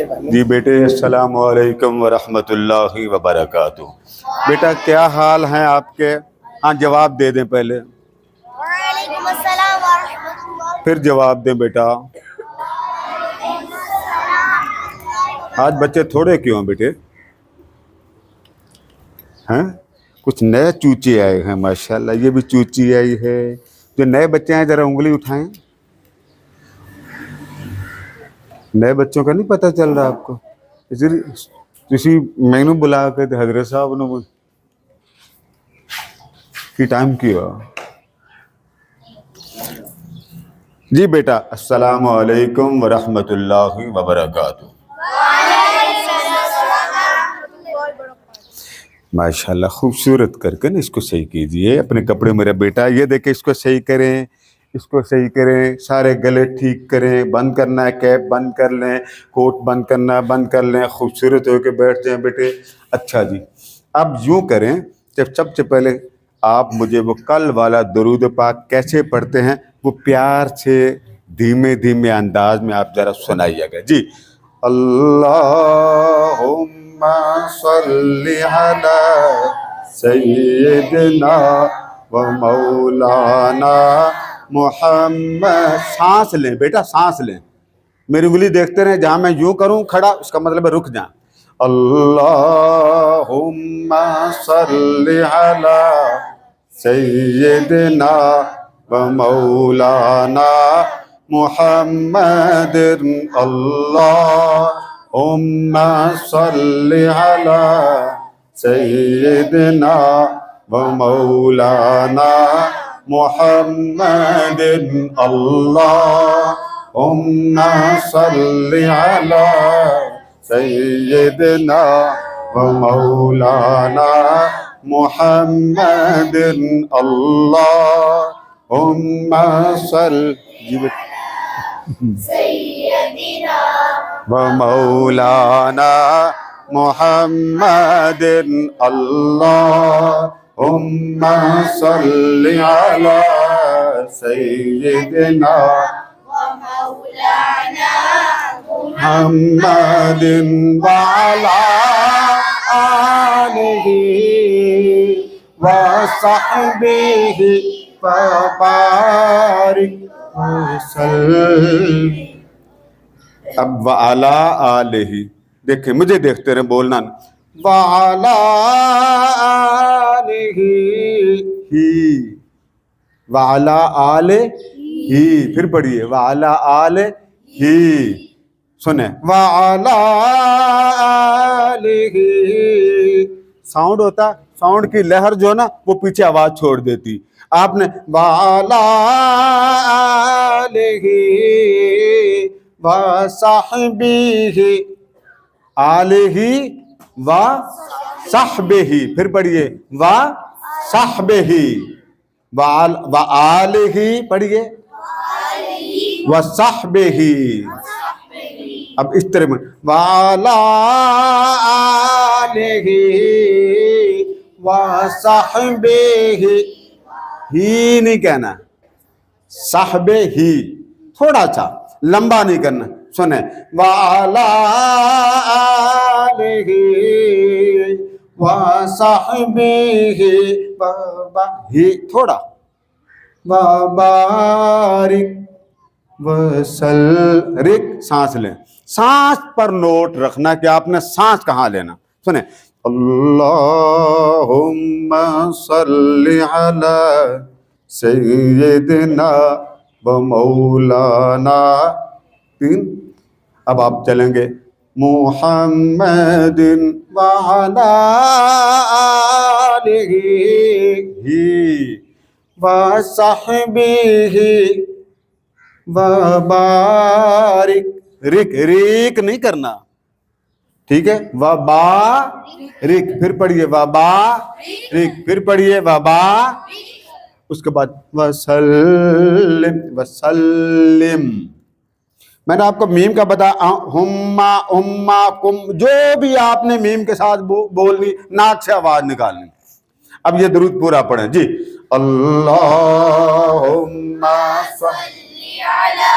मेहरबानी। जी बेटे, अस्सलामु अलैकुम व रहमतुल्लाहि व बरकातुहू। बेटा क्या हाल है आपके? हाँ जवाब दे दें पहले, वालेकुम अस्सलाम व रहमतुल्लाह। फिर जवाब दें बेटा। आज बच्चे थोड़े क्यों हैं बेटे? हैं? कुछ नए चूचे आए हैं माशाल्लाह, ये भी चूची आई है। जो नए बच्चे हैं जरा उंगली उठाएं। नए बच्चों का नहीं पता चल रहा आपको? इसी मैनू बुला के ते हजरत साहब ने की टाइम किया। जी बेटा, अस्सलामु अलैकुम व रहमतुल्लाहि व बरकातुहू। माशाल्लाह, खूबसूरत करके ना इसको सही कीजिए। अपने कपड़े मेरा बेटा ये देखे, इसको सही करें, इसको सही करें, सारे गले ठीक करें, बंद करना है कैप बंद कर लें, कोट बंद करना है बंद कर लें, खूबसूरत होकर बैठ जाएं बेटे। अच्छा जी, अब यूँ करें जब सबसे पहले आप मुझे वो कल वाला दरूद पाक कैसे पढ़ते हैं वो प्यार से धीमे धीमे अंदाज में आप जरा सुनाइएगा जी। अल्लाहुम्मा सल्ली अला सय्यिदना व मौलाना मुहम्मद। सांस लें बेटा, सांस लें। मेरी उंगली देखते रहे, जहां मैं यूं करूं खड़ा उसका मतलब है रुक जाए। अल्लाहुम्मा सल्ली अला सय्यिदना व मौलाना मुहम्मद। अल्लाहुम्मा सल्ली अला सय्यिदना व मौलाना मुहम्मद। अल्लाहुम्मा सल्ली अला सय्यिदना व मौलाना मुहम्मद। अल्लाहुम्मा सल्ली सय्यदिना व मौलाना मुहम्मद। अल्लाहुम्मा सल्ली अला सय्यिदना व मौलाना मुहम्मद व अला आलिहि व सहबिहि व बारिक वसल्लम। अब व अला आलिहि, देखिए मुझे देखते रहे, बोलना ना। व अला आलिहि ही, व अला आलिहि, फिर पढ़िए व अला आलिहि। सुने, व अला आलिहि। साउंड होता, साउंड की लहर जो ना वो पीछे आवाज छोड़ देती। आपने व अला आलिहि व सहबिहि, आलिहि व सहबिहि, फिर पढ़िए व सहबिहि, व आलिहि पढ़िए व सहबिहि। अब इस तरह में व अला आलिहि व सहबिहि, ही नहीं कहना, साहबे ही, थोड़ा सा लंबा नहीं करना। सुने, व अला आलिहि व सहबिहि ही, थोड़ा व बारिक वसल्लिम। सांस लें, सांस पर नोट रखना कि आपने सांस कहाँ लेना। सुने, अल्लाहुम्मा सल्ली अला सय्यिदना व मौलाना। 3। अब आप चलेंगे मुहम्मदिन व अला आलिहि व सहबिहि व बारिक। रिक रिक नहीं करना, ठीक है? व बारिक, फिर पढ़िए व बारिक, फिर पढ़िए व बा, उसके बाद वसल्लिम वसल्लिम। मैंने आपको मीम का बता, हुम्मा उम्मा कुम, जो भी आपने मीम के साथ बोलनी, नाक से आवाज निकालनी। अब ये दरूद पूरा पढ़ें जी। अल्लाहुम्मा सल्ली अला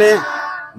ले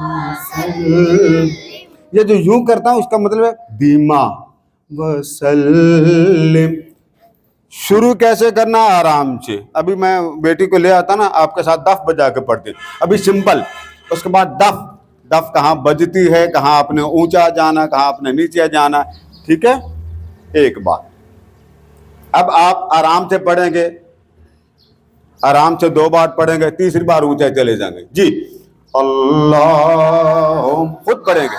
वसल्लम। ये जो यूं करता हूं उसका मतलब है धीमा वसल्लम। शुरू कैसे करना, आराम से। अभी मैं बेटी को ले आता ना, आपके साथ दफ बजा के पढ़ते, अभी सिंपल। उसके बाद दफ, दफ कहाँ बजती है, कहाँ आपने ऊंचा जाना, कहाँ आपने नीचे जाना, ठीक है। एक बार अब आप आराम से पढ़ेंगे, आराम से 2 बार पढ़ेंगे, तीसरी बार ऊंचा चले जाएंगे जी। अल्लाह खुद पढ़ेंगे।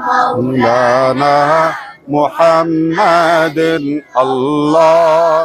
मौलाना मुहम्मद अल्लाह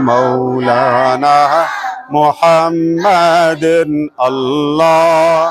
मौलाना मुहम्मद अल्लाह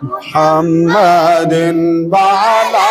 मुहम्मद वाला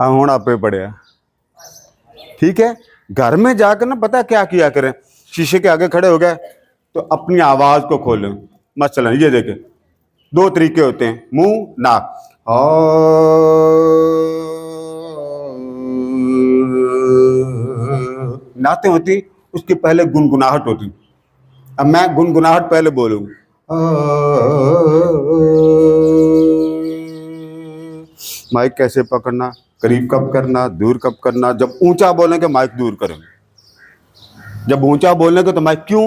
हूँ आपे पढ़िया, ठीक है। घर में जाकर ना पता क्या किया करें, शीशे के आगे खड़े हो गए तो अपनी आवाज को खोलें। मसलन ये देखें, 2 तरीके होते हैं, मुंह नाक। नाते होती, उसके पहले गुनगुनाहट होती। अब मैं गुनगुनाहट पहले बोलूंगा, माइक कैसे पकड़ना, करीब कब करना, दूर कब करना। जब ऊंचा बोलेंगे माइक दूर करेंगे, जब ऊंचा बोलेंगे तो माइक क्यों।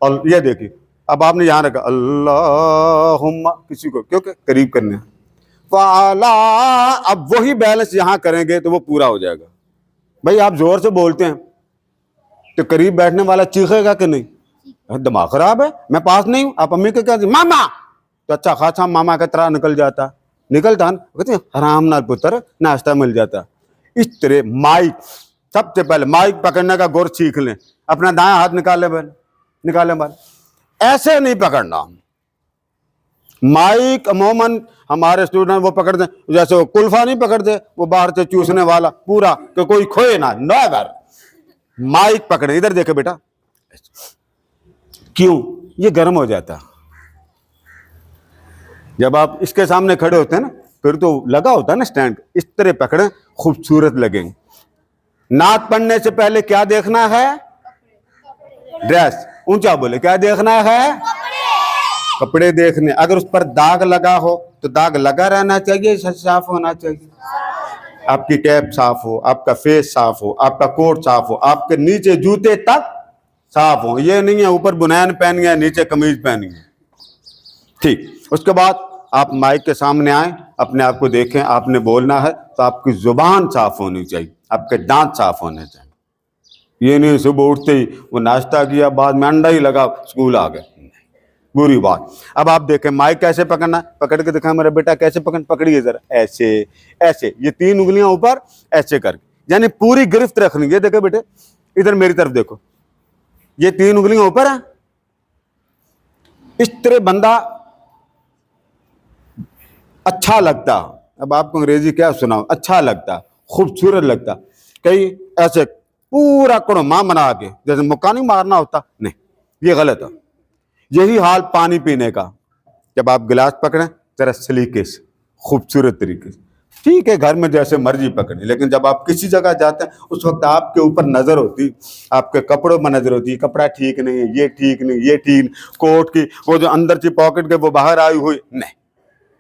और ये देखिए, अब आपने यहाँ रखा अल्लाहुम्मा, किसी को क्योंकि करीब करने वाला, अब वही बैलेंस यहाँ करेंगे तो वो पूरा हो जाएगा। भाई आप जोर से बोलते हैं तो करीब बैठने वाला चीखेगा कि नहीं, दिमाग खराब है, मैं पास नहीं हूं। आप अम्मी को कहते मामा, तो अच्छा खासा मामा का तरह निकलता कहते हराम ना पुत्र, नाश्ता मिल जाता। इस तरह माइक, सबसे पहले माइक पकड़ने का गुर सीख लें। अपना दायां हाथ निकाले बाल, ऐसे नहीं पकड़ना। माइक अमूमन हमारे स्टूडेंट वो पकड़ते, जैसे वो कुल्फा नहीं पकड़ते, वो बाहर से चूसने वाला पूरा, कि कोई खोए ना, नेवर। माइक पकड़े, इधर देखे बेटा, क्यों, ये गर्म हो जाता। जब आप इसके सामने खड़े होते हैं ना, फिर तो लगा होता है ना स्टैंड, इस तरह पकड़े, खूबसूरत लगेंगे। नात पढ़ने से पहले क्या देखना है, ड्रेस। ऊंचा बोले, क्या देखना है, कपड़े देखने। अगर उस पर दाग लगा हो तो दाग लगा रहना चाहिए, साफ होना चाहिए। आपकी कैप साफ हो, आपका फेस साफ हो, आपका कोट साफ हो, आपके नीचे जूते तक साफ हो। ये नहीं है ऊपर बुनैन पहन गया, नीचे कमीज पहन गया, ठीक। उसके बाद आप माइक के सामने आए, अपने आप को देखें। आपने बोलना है तो आपकी जुबान साफ होनी चाहिए, आपके दांत साफ होने चाहिए। ये नहीं सुबह उठते ही वो नाश्ता किया, बाद में अंडा ही लगा, स्कूल आ गए, बुरी बात। अब आप देखें माइक कैसे पकड़ना, पकड़ के दिखा मेरा बेटा कैसे पकड़िए जरा, ऐसे ऐसे, ये 3 उंगलियां ऊपर ऐसे करके, यानी पूरी गिरफ्त रखनी है। देखे बेटे, इधर मेरी तरफ देखो, ये 3 उंगलियां ऊपर है। इस तरह बंदा अच्छा लगता, अब आपको अंग्रेजी क्या सुनाओ, अच्छा लगता, खूबसूरत लगता। कई ऐसे पूरा करो मां बना के जैसे मुक्का नहीं मारना होता, नहीं, ये गलत है। यही हाल पानी पीने का, जब आप गिलास पकड़ें जरा सलीके से, खूबसूरत तरीके से, ठीक है घर में जैसे मर्जी पकड़े, लेकिन जब आप किसी जगह जाते हैं उस वक्त आपके ऊपर नजर होती, आपके कपड़ों में नजर होती, कपड़ा ठीक नहीं है, ये ठीक नहीं, ये ठीक, कोट की वो जो अंदर की पॉकेट के वो बाहर आई हुई, नहीं।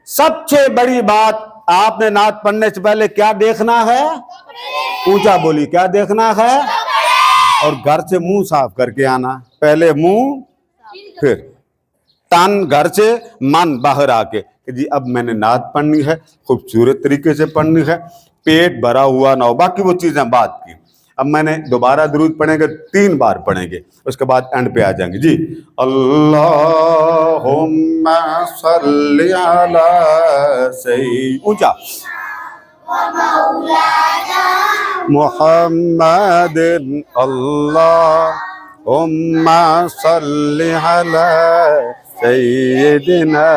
सबसे बड़ी बात, आपने नात पढ़ने से पहले क्या देखना है? ऊंचा बोली, क्या देखना है? और घर से मुंह साफ करके आना, पहले मुंह फिर तन, घर से मन बाहर आके कि जी अब मैंने नात पढ़नी है, खूबसूरत तरीके से पढ़नी है, पेट भरा हुआ ना हो, बाकी वो चीजें बात की। अब मैंने दोबारा दुरूद पढ़ेंगे, 3 बार पढ़ेंगे, उसके बाद एंड पे आ जाएंगे जी। अल्लाहुम्मा सल्ली अला सय्यिद, ऊंचा, मुहम्मदिन, अल्लाहुम्मा सल्ली अला सय्यिदिना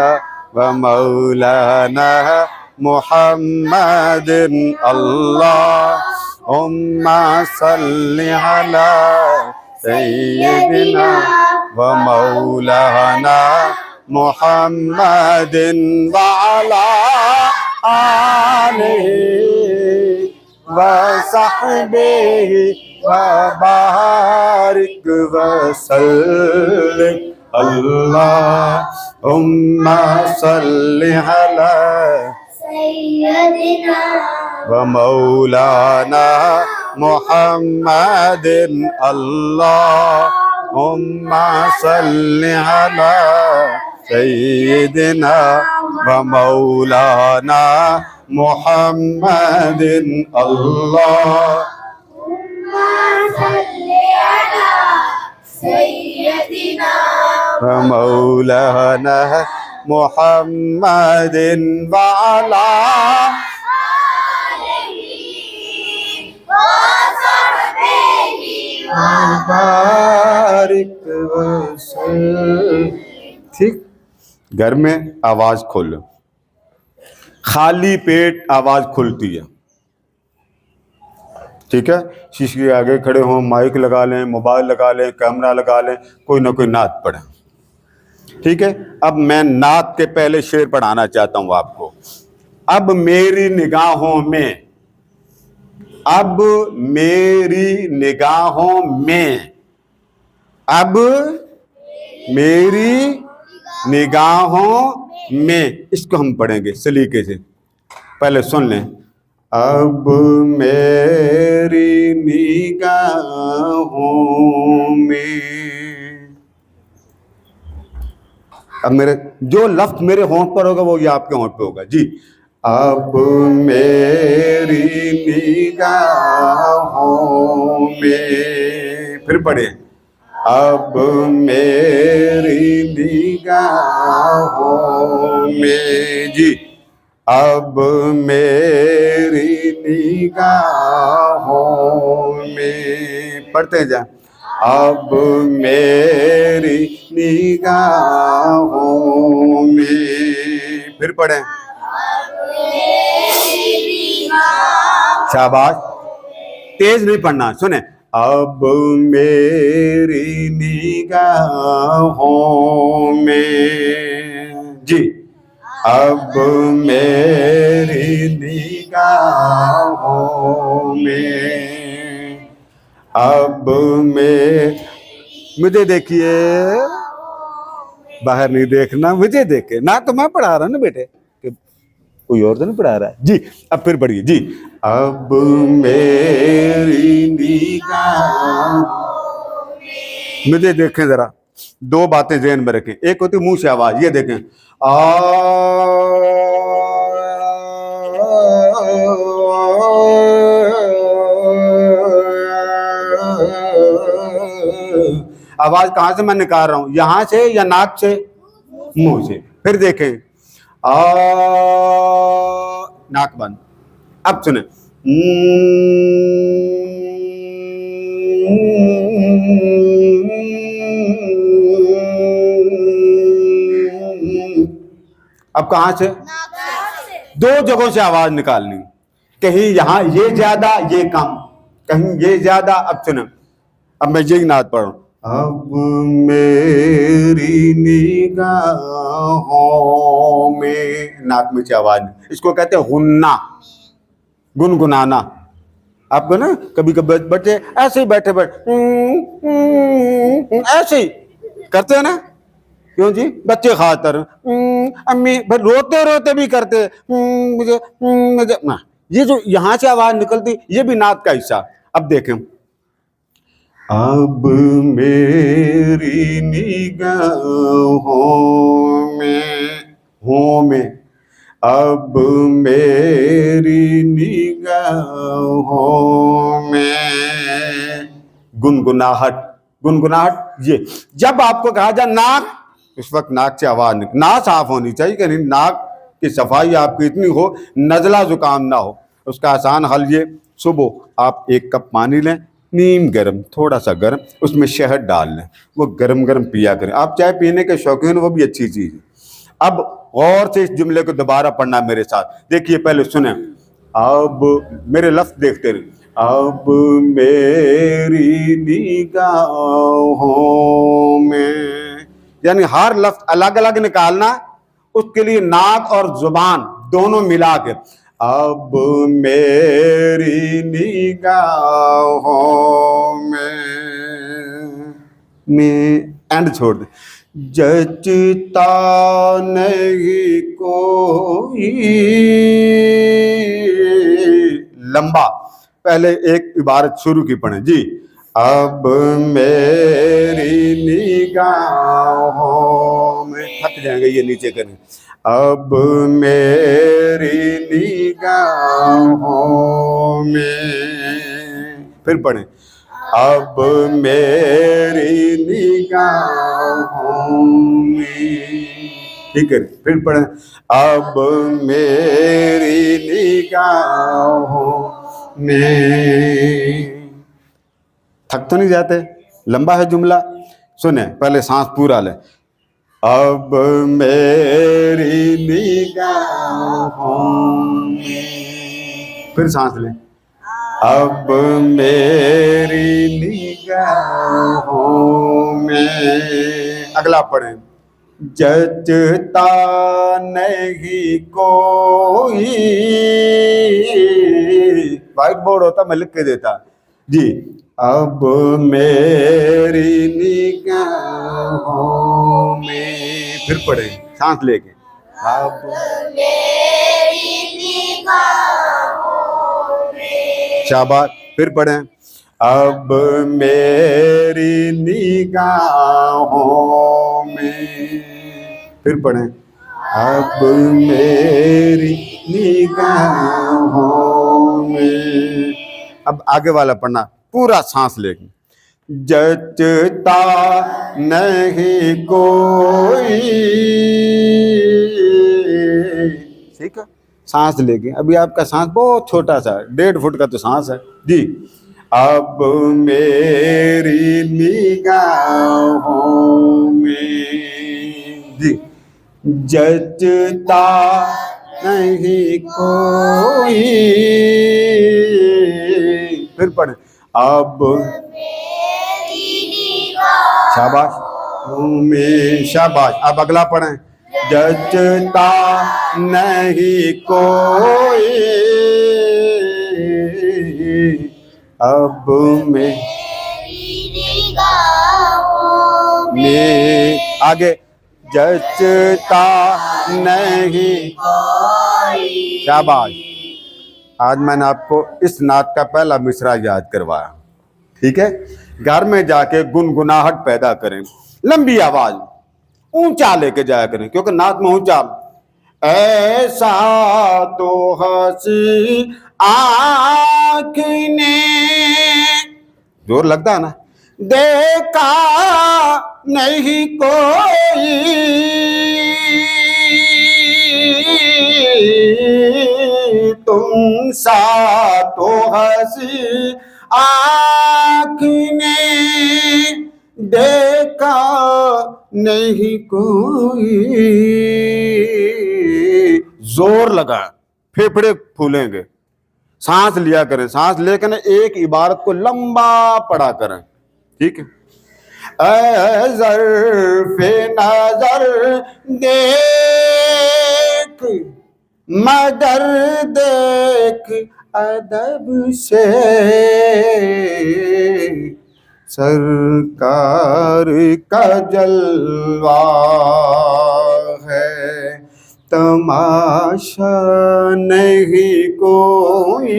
व मौलाना मुहम्मदिन, अल्लाहुम्मा सल्ली अला सय्यिदिना व मौलाना मुहम्मदिन व अला आलिहि व सहबिहि व बारिक व सल्लिम, अल्लाहुम्मा सल्ली अला सय्यदिना व मौलाना मुहम्मदिन, अल्लाहुम्मा सल्ली अला सय्यिदिना व मौलाना मुहम्मदिन, अल्लाहुम्मा सल्ली अला सय्यदिना व मौलाना मुहम्मदिन व अला बारिक वसल्लम। ठीक, घर में आवाज खोलो, खाली पेट आवाज खुलती है, ठीक है। शीशे के आगे खड़े हों, माइक लगा लें, मोबाइल लगा लें, कैमरा लगा लें, कोई ना कोई नात पढ़े, ठीक है। अब मैं नात के पहले शेर पढ़ाना चाहता हूं आपको। अब मेरी निगाहों में, अब मेरी निगाहों में, अब मेरी निगाहों में, इसको हम पढ़ेंगे सलीके से, पहले सुन लें। अब मेरी निगाहों में, अब मेरे जो लफ्ज मेरे होंठ पर होगा वो ये आपके होंठ पे होगा जी। अब मेरी निगाहों में, फिर पढ़े, अब मेरी निगाहों में जी, अब मेरी निगाहों में, पढ़ते जा, अब मेरी निगाहों में, फिर पढ़ें, शाबाश, तेज नहीं पढ़ना, सुने, अब मेरी निगाहों में जी, अब मेरी निगाहों में, अब मुझे देखिए, बाहर नहीं देखना, मुझे देखे ना, तो मैं पढ़ा रहा ना बेटे, कि कोई और तो नहीं पढ़ा रहा है जी। अब फिर पढ़िए जी, अब मेरी निगाह, मुझे देखें जरा, 2 बातें ज़हन में रखें, एक होती मुंह से आवाज, ये देखें, आवाज कहां से मैं निकाल रहा हूं, यहां से या नाक से, मुंह से। फिर देखें, नाक बंद। अब सुने, अब कहां से? दो जगहों से आवाज निकालनी, कहीं यहां ये ज्यादा ये कम, कहीं ये ज्यादा। अब सुनो, अब मैं यही नाद पढ़ रहा हूं। अब मेरी निगाहों में, नाक में से आवाज, इसको कहते हैं हुन्ना, गुनगुनाना। आपको ना कभी कभी बच्चे ऐसे ही बैठे ऐसे ही करते हैं ना, क्यों जी? बच्चे खातर अम्मी, फिर रोते रोते भी करते मुझे मुझे ना। ये जो यहां से आवाज निकलती, ये भी नाद का हिस्सा। अब देखें, अब मेरी निगाहों में, हो में, अब मेरी निगाहों में गुनगुनाहट, गुनगुनाहट। ये जब आपको कहा जाए नाक, उस वक्त नाक से आवाज निकल, नाक साफ होनी चाहिए कि नहीं, नाक की सफाई आपकी इतनी हो, नजला जुकाम ना हो। उसका आसान हल ये, सुबह आप 1 कप पानी लें, नीम गर्म, थोड़ा सा गर्म, उसमें शहद डाल लें, वो गर्म गर्म पिया करें। आप चाय पीने के शौकीन, वो भी अच्छी चीज है। अब गौर से इस जुमले को दोबारा पढ़ना मेरे साथ, देखिए, पहले सुने। अब मेरे लफ्ज देखते रहे। अब मेरी निगाहों में, यानी हर लफ्ज अलग अलग निकालना, उसके लिए नाक और जुबान दोनों मिला के। अब मेरी निगाहों में एंड छोड़ दे। जचता नहीं कोई, लंबा, पहले एक इबारत शुरू की पढ़े जी। अब मेरी निगाहों में, थक जाएंगे ये नीचे करें। अब मेरी निगाहों में, फिर पढ़े। अब मेरी निगाहों में, ठीक है, फिर पढ़े। अब मेरी निगाहों में। थक तो नहीं जाते? लंबा है जुमला, सुने, पहले सांस पूरा ले। अब मेरी निगाहों में, फिर सांस ले। अब मेरी निगाहों में, अगला पढ़े। जचता नहीं कोई, व्हाइट बोर्ड होता मैं लिख के देता जी। अब मेरी निगाहों में, फिर पढ़े सांस लेके। अब मेरी निगाहों में, शाबाश, फिर पढ़े। अब मेरी निगाहों में, फिर पढ़े। अब मेरी निगाहों में। अब आगे वाला पढ़ना पूरा सांस लेके। जचता नहीं कोई, ठीक है, सांस लेके। अभी आपका सांस बहुत छोटा सा, 1.5 फुट का तो सांस है जी। अब मेरी निगाहों में जी, जचता नहीं कोई, फिर पढ़े। अब शाबाश में, शाबाश। अब अगला पढ़े। जचता नहीं कोई, अब में आगे। जचता नहीं, शाबाश। आज मैंने आपको इस नात का पहला मिसरा याद करवाया, ठीक है। घर में जाके गुनगुनाहट पैदा करें, लंबी आवाज, ऊंचा लेके जाया करें, क्योंकि नात में ऊंचा। ऐसा तो हंसी आँख ने, जोर लगता है ना, देखा नहीं कोई, तुम सा तो हंसी आँख ने देखा नहीं कोई। जोर लगा, फेफड़े फूलेंगे। सांस लिया करें, सांस लेकर एक इबारत को लंबा पढ़ा करें, ठीक है। ऐ ज़र्फ़े नज़र देख मगर देख अदब से, सरकार का जलवा है तमाशा नहीं कोई।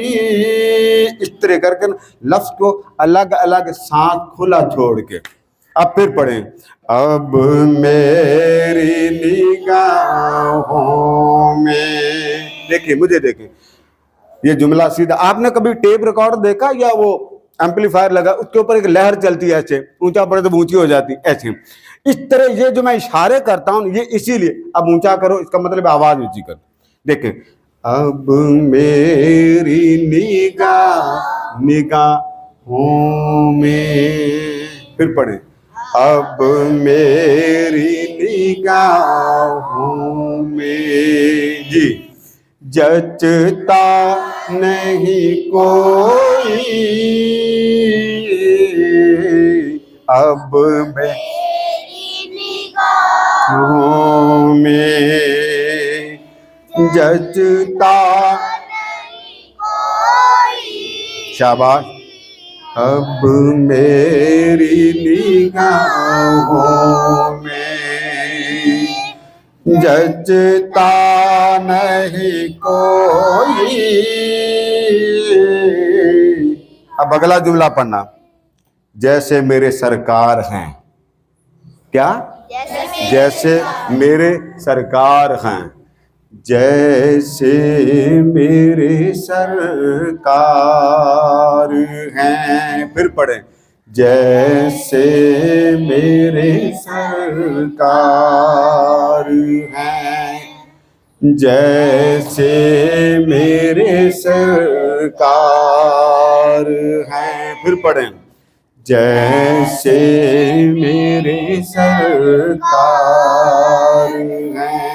इस तरह करके लफ्ज को अलग अलग सांस खुला छोड़ के अब फिर पढ़ें। अब मेरी निगाहों में, देखिए मुझे देखें, ये जुमला सीधा। आपने कभी टेप रिकॉर्ड देखा या वो एम्पलीफायर लगा उसके ऊपर एक लहर चलती है, ऐसे ऊंचा पड़े तो ऊंची हो जाती, ऐसे इस तरह ये जो मैं इशारे करता हूं ये इसीलिए। अब ऊंचा करो इसका मतलब आवाज ऊंची कर। देखें, अब मेरी निगाहों में, फिर पढ़े। अब मेरी निगाहों में जी जचता नहीं कोई, अब मेरी निगाहों में जचता नहीं कोई। शाबाश। अब मेरी निगाहों में जचता नहीं कोई। अब अगला जुमला पढ़ना। जैसे मेरे सरकार हैं, क्या? जैसे मेरे सरकार हैं, जैसे मेरे सरकार हैं। फिर पढ़ें, जैसे मेरे सरकार हैं, जैसे मेरे सरकार हैं। फिर पढ़ें, जैसे मेरे सरकार हैं।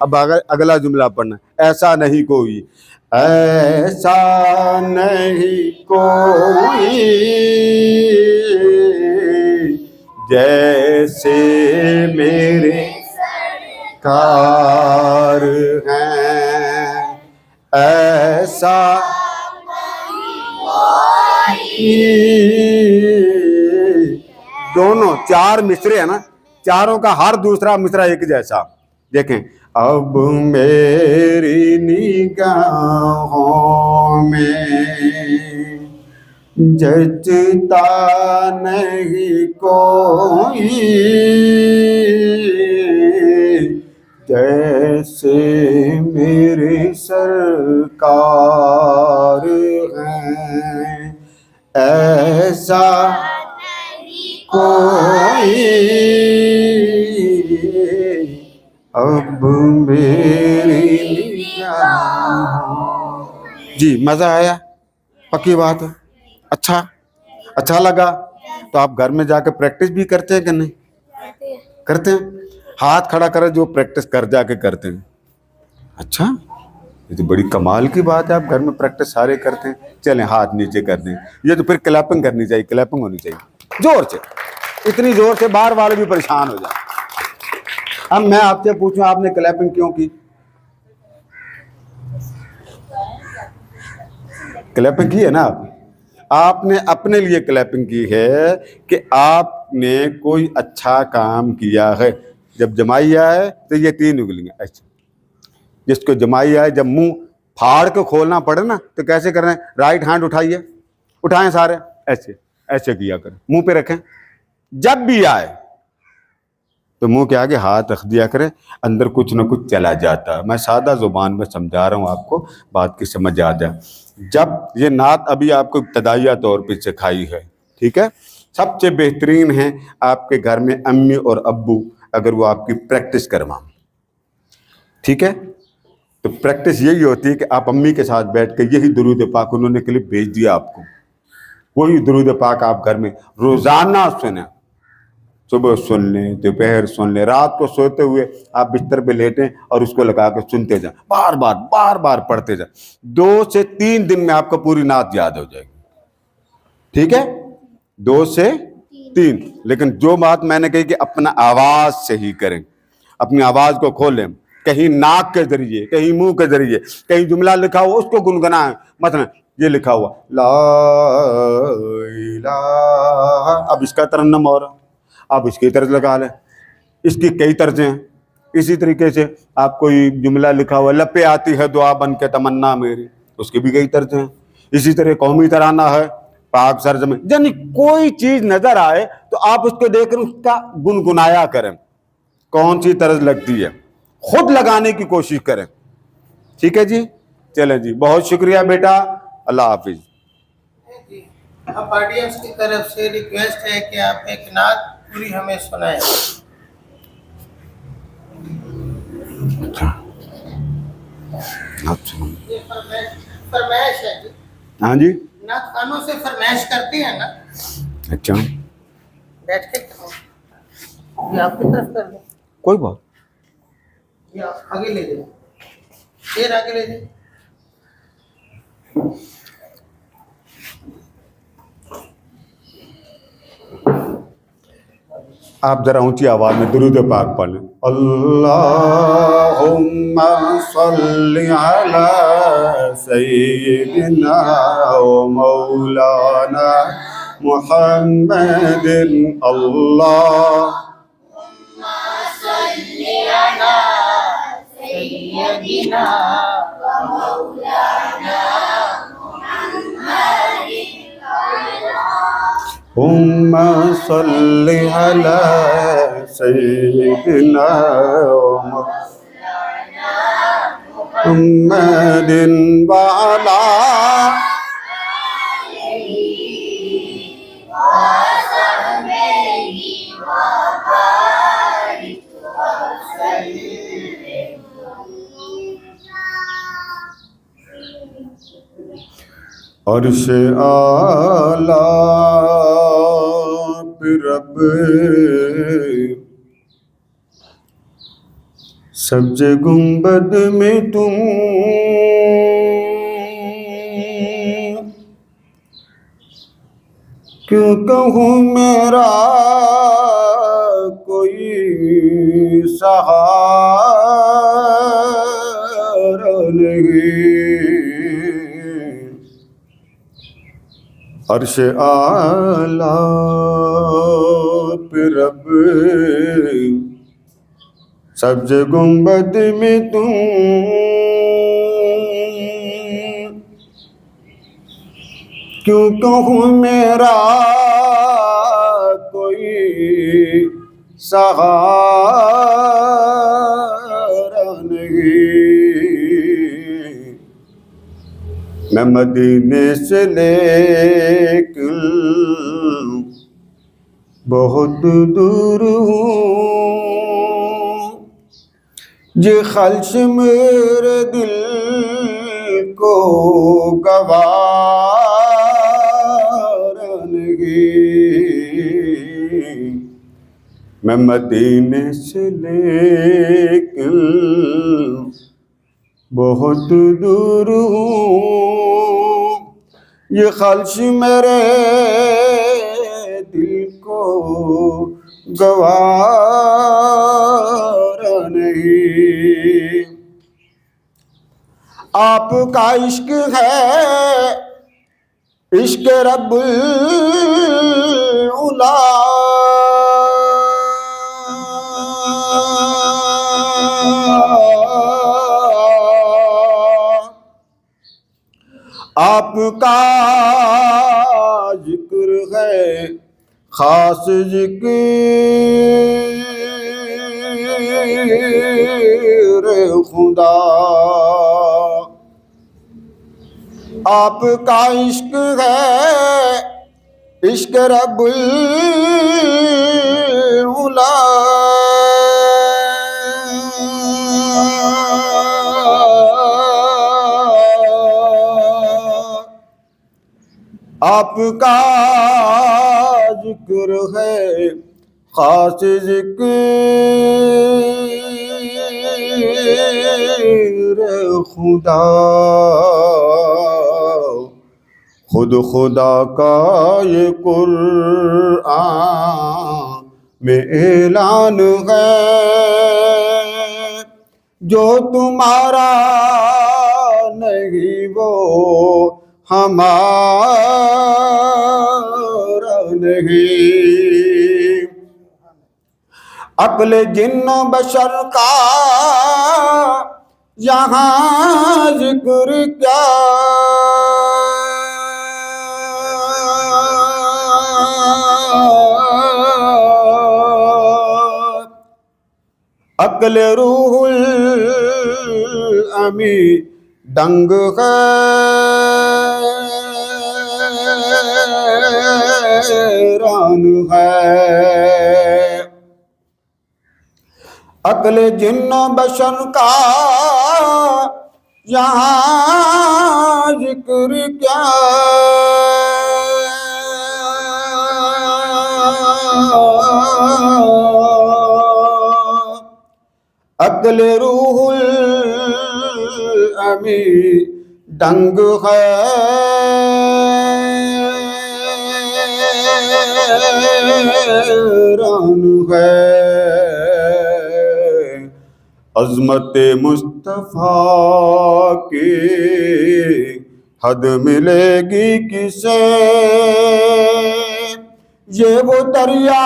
अब अगला जुमला पढ़ना। ऐसा नहीं कोई, ऐसा नहीं कोई जैसे मेरे सरकार हैं, ऐसा दोनों चार मिसरे है ना, चारों का हर दूसरा मिसरा एक जैसा। देखें, अब मेरी निगाहों में जचता नहीं कोई जैसे मेरे सरकार हैं, ऐसा कोई अब मेरी निगाहों। जी मजा आया? पक्की बात है। अच्छा लगा तो आप घर में जाकर प्रैक्टिस भी करते हैं कि नहीं? करते हैं। हाथ खड़ा करें जो प्रैक्टिस कर जाके करते हैं। अच्छा, ये तो बड़ी कमाल की बात है, आप घर में प्रैक्टिस सारे करते हैं। चलें हाथ नीचे कर दें। ये तो फिर क्लैपिंग करनी चाहिए, क्लैपिंग होनी चाहिए जोर से, इतनी जोर से बाहर वाले भी परेशान हो जाए। अब मैं आपसे पूछूं, आपने क्लैपिंग क्यों की? क्लैपिंग की है ना आपने अपने लिए क्लैपिंग की है कि आपने कोई अच्छा काम किया है। जब जमाई आए तो ये तीन उंगलियां ऐसे, जिसको जमाई आए जब मुंह फाड़ के खोलना पड़े ना तो कैसे कर रहे हैं? राइट हैंड उठाइए, उठाएं सारे, ऐसे ऐसे किया करें, मुंह पे रखें। जब भी आए तो मुंह के आगे हाथ रख दिया करें, अंदर कुछ ना कुछ चला जाता है। मैं सादा जुबान में समझा रहा हूँ आपको, बात की समझ आ जाए। जब ये नात अभी आपको इब्तदाइया तौर पे सिखाई है, ठीक है, सबसे बेहतरीन है आपके घर में अम्मी और अब्बू अगर वो आपकी प्रैक्टिस करवाएं, ठीक है। तो प्रैक्टिस यही होती है कि आप अम्मी के साथ बैठ के यही दुरूद पाक उन्होंने क्लिप भेज दिया आपको, वही दुरूद पाक आप घर में रोजाना सुबह सुन लें, दोपहर सुन लें, रात को सोते हुए आप बिस्तर पे लेटें और उसको लगा के सुनते जाएं, बार बार पढ़ते जाएं। 2 से 3 दिन में आपको पूरी नात याद हो जाएगी। ठीक है, 2 से 3। लेकिन जो बात मैंने कही कि अपना आवाज से ही करें, अपनी आवाज को खोलें, कहीं नाक के जरिए, कहीं मुंह के जरिए, कहीं जुमला लिखा हुआ उसको गुनगुनाएं। मतलब ये लिखा हुआ ला इलाहा, अब इसका तरन्नुम हो रहा, आप इसकी तर्ज लगा लें। इसकी कई तर्जें हैं। इसी तरीके से आप कोई जुमला लिखा हुआ लपे आती है दुआ बन के तमन्ना मेरी, उसकी भी कई तर्जें हैं। इसी तरह कौमी तराना है, पाक सरजमी, यानी कोई चीज नजर आए तो आप उसको देखकर उसका गुनगुनाया करें, कौन सी तर्ज लगती है, खुद लगाने की कोशिश करें। ठीक है जी, चलें जी, बहुत शुक्रिया बेटा, अल्लाह हाफिज। जी, अब ऑडियंस की तरफ से रिक्वेस्ट है कि आप एक नात पूरी हमें सुनाएं। ये फरमाइश है जी। हाँ जी, नात खानों से फरमाइश करते हैं ना, अच्छा, बैठ के करो। ये आपकी तरफ कर दो, कोई बात। या आगे ले जाओ, फिर आगे ले जाओ। आप जरा ऊंची आवाज में दुरूद पाक पढ़ लें। अल्लाहुम्मा सल्ली अला सय्यिदिना व मौलाना मुहम्मदिन। अल्लाह हुम्मा सल्ली अला सय्यिदिना मुहम्मदिन व अला अर्श आला पे रब सब्ज गुंबद में तुम क्यों कहूँ मेरा कोई सहारा नहीं। अर्श आला पे रब सब्ज गुंबद में तुम क्यों कहूँ मेरा कोई सहारा नहीं। मैं मदीने से लेकिन बहुत दूर हूँ, ये ख्वाहिश मेरे दिल को गवारा नहीं। मैं मदीने से लेकिन बहुत दूर हूँ, ये ख्वाहिश मेरे दिल को गवारा नहीं। आपका इश्क है इश्क रब्बुल उला, आपका जिक्र है खास जिक्र खुदा। आपका इश्क है इश्क रब्बुल उला, आपका जिक्र है खास ज़िक्र खुदा, खुद खुदा का ये कुरआन में ऐलान है, जो तुम्हारा नहीं वो हमारा नहीं। अक्ल जिन्न बशर का यहाँ जिक्र क्या, अक्ल रूहुल अमी दंग हैरान है। अक्ल जिन्न बशर का यहाँ जिक्र क्या, अक्ल रूहुल अमी दंग हैरान है। अज़मत मुस्तफ़ा की हद मिलेगी किसे, ये वो दरिया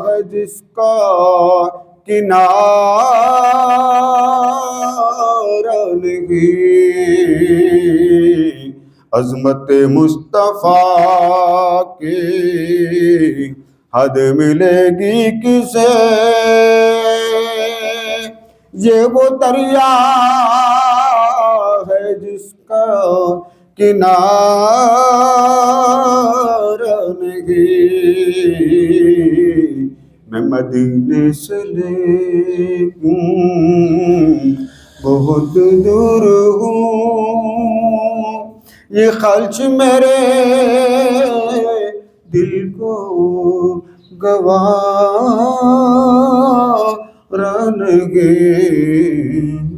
है जिसका किनारा नहीं। अज़मत मुस्तफ़ा की हद मिलेगी किसे, ये वो दरिया है जिसका किनारा नहीं। मैं मदीने से लेकिन बहुत दूर हूँ, ये खल्च मेरे दिल को गवारा नहीं।